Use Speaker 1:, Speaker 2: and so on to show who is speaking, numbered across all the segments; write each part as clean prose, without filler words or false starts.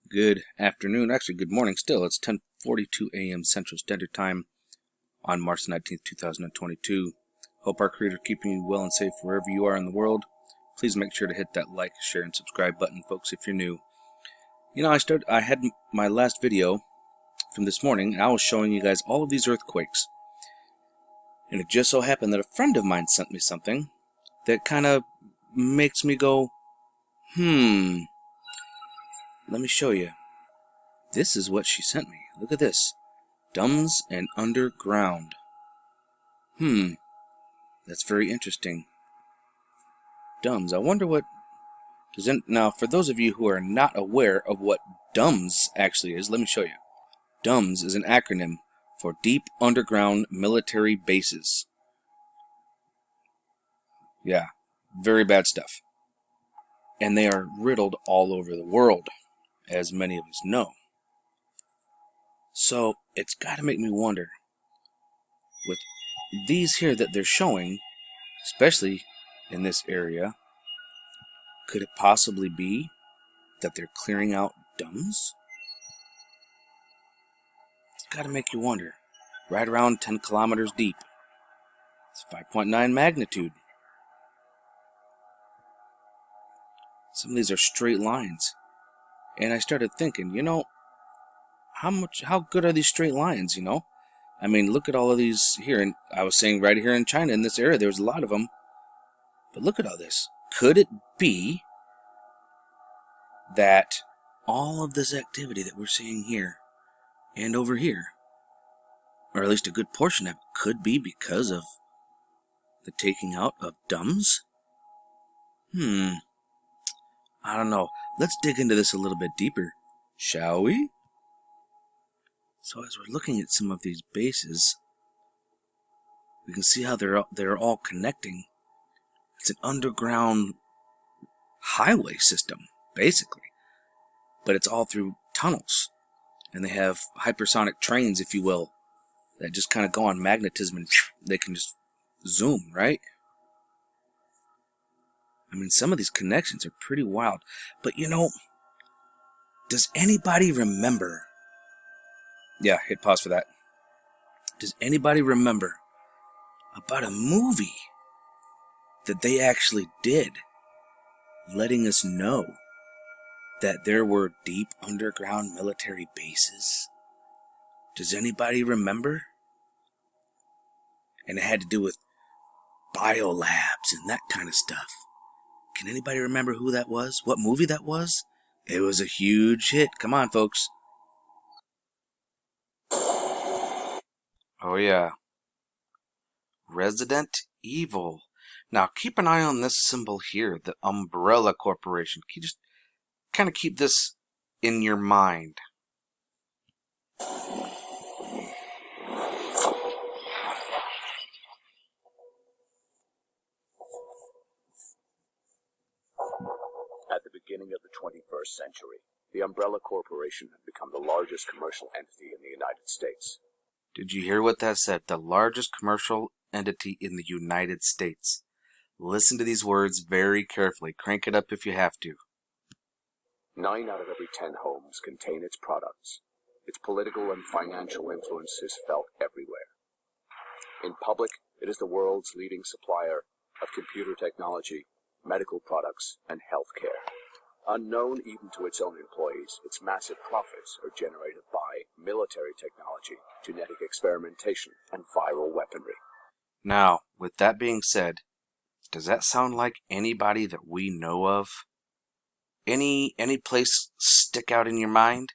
Speaker 1: Good afternoon, actually good morning still. It's 10:42 a.m. Central Standard Time on March 19th, 2022. Hope our Creator keeping you well and safe wherever you are in the world. Please make sure to hit that like, share, and subscribe button, folks, if you're new. You know, I had my last video from this morning, and I was showing you guys all of these earthquakes. And it just so happened that a friend of mine sent me something that kind of makes me go, let me show you. This is what she sent me. Look at this. Dumbs and underground. That's very interesting. Dumbs. I wonder what... Now, for those of you who are not aware of what DUMS actually is, let me show you. DUMS is an acronym for Deep Underground Military Bases. Yeah, very bad stuff. And they are riddled all over the world, as many of us know. So, it's got to make me wonder, with these here that they're showing, especially in this area, could it possibly be that they're clearing out DUMS? It's got to make you wonder. Right around 10 kilometers deep. It's 5.9 magnitude. Some of these are straight lines. And I started thinking, you know, how good are these straight lines, you know? I mean, look at all of these here. And I was saying right here in China, in this area, there's a lot of them. But look at all this. Could it be that all of this activity that we're seeing here and over here, or at least a good portion of it, could be because of the taking out of DUMS? I don't know. Let's dig into this a little bit deeper, shall we? So as we're looking at some of these bases, we can see how they're all connecting. It's an underground highway system, basically. But it's all through tunnels. And they have hypersonic trains, if you will, that just kind of go on magnetism and they can just zoom, right? I mean, some of these connections are pretty wild. But you know, does anybody remember... Yeah, hit pause for that. Does anybody remember about a movie that they actually did, letting us know that there were deep underground military bases? Does anybody remember? And it had to do with biolabs and that kind of stuff. Can anybody remember who that was? What movie that was? It was a huge hit. Come on, folks. Oh, yeah. Resident Evil. Now, keep an eye on this symbol here, the Umbrella Corporation. Can you just kind of keep this in your mind?
Speaker 2: At the beginning of the 21st century, the Umbrella Corporation had become the largest commercial entity in the United States.
Speaker 1: Did you hear what that said? The largest commercial entity in the United States. Listen to these words very carefully. Crank it up if you have to.
Speaker 2: 9 out of every 10 homes contain its products. Its political and financial influence is felt everywhere. In public, it is the world's leading supplier of computer technology, medical products, and healthcare. Unknown even to its own employees, its massive profits are generated by military technology, genetic experimentation, and viral weaponry.
Speaker 1: Now, with that being said, does that sound like anybody that we know of? Any place stick out in your mind?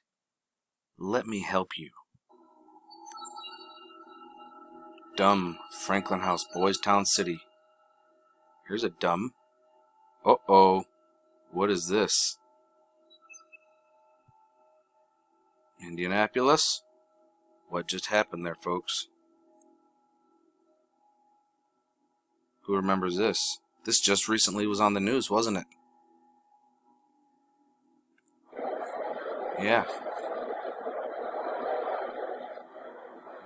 Speaker 1: Let me help you. Dumb, Franklin House, Boys Town City. Here's a dumb. Uh-oh. What is this? Indianapolis? What just happened there, folks? Who remembers this? This just recently was on the news, wasn't it? Yeah.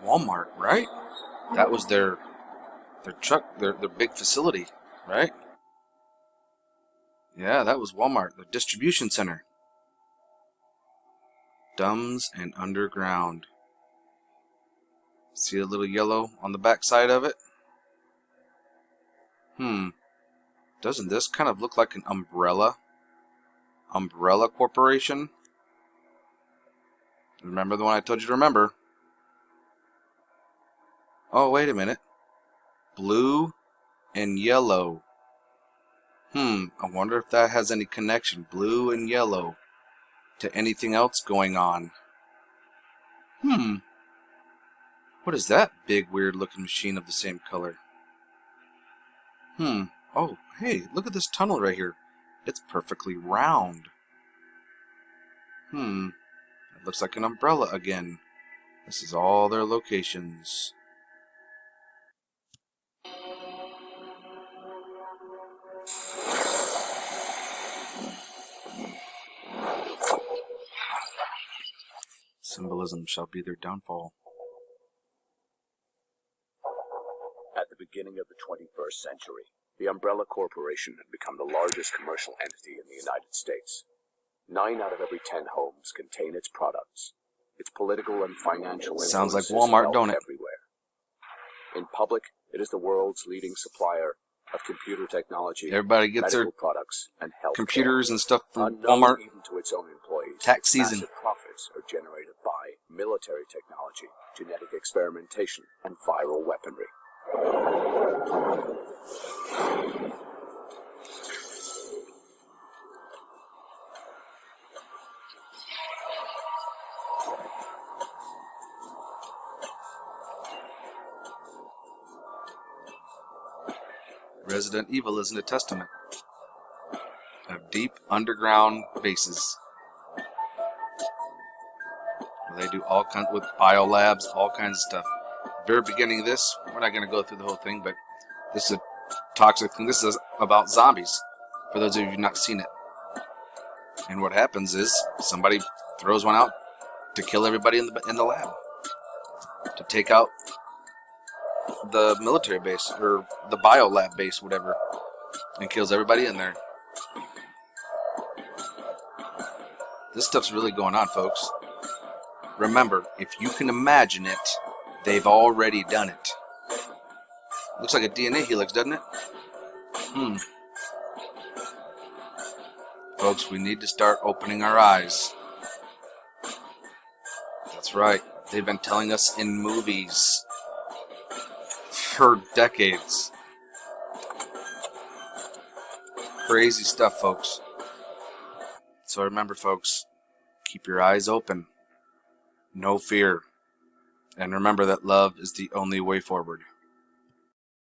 Speaker 1: Walmart, right? That was their their big facility, right? Yeah, that was Walmart, the distribution center. Dumbs and Underground. See a little yellow on the back side of it? Doesn't this kind of look like an umbrella? Umbrella Corporation? Remember the one I told you to remember? Oh, wait a minute. Blue and yellow. I wonder if that has any connection, blue and yellow, to anything else going on. What is that big, weird-looking machine of the same color? Oh, hey, look at this tunnel right here. It's perfectly round. It looks like an umbrella again. This is all their locations. Symbolism shall be their downfall.
Speaker 2: At the beginning of the 21st century, the Umbrella Corporation had become the largest commercial entity in the United States. 9 out of every 10 homes contain its products. Its political and financial
Speaker 1: Sounds like
Speaker 2: influence is
Speaker 1: Walmart,
Speaker 2: felt
Speaker 1: don't it?
Speaker 2: everywhere. In public, it is the world's leading supplier of computer technology,
Speaker 1: Everybody gets
Speaker 2: medical
Speaker 1: their
Speaker 2: products, and health
Speaker 1: computers and stuff from
Speaker 2: Unknown
Speaker 1: Walmart.
Speaker 2: even to its own employees,
Speaker 1: Tax season.
Speaker 2: massive profits are generated by military technology, genetic experimentation, and viral weaponry.
Speaker 1: Resident Evil isn't a testament of deep underground bases. They do all kinds with biolabs, all kinds of stuff. Very beginning of this, we're not going to go through the whole thing, but this is a toxic thing. This is about zombies, for those of you who've not seen it. And what happens is somebody throws one out to kill everybody in the lab, to take out the military base or the biolab base, whatever, and kills everybody in there. This stuff's really going on, folks. Remember, if you can imagine it, they've already done it. Looks like a DNA helix, doesn't it? Folks, we need to start opening our eyes. That's right. They've been telling us in movies for decades. Crazy stuff, folks. So remember, folks, keep your eyes open. No fear. And remember that love is the only way forward.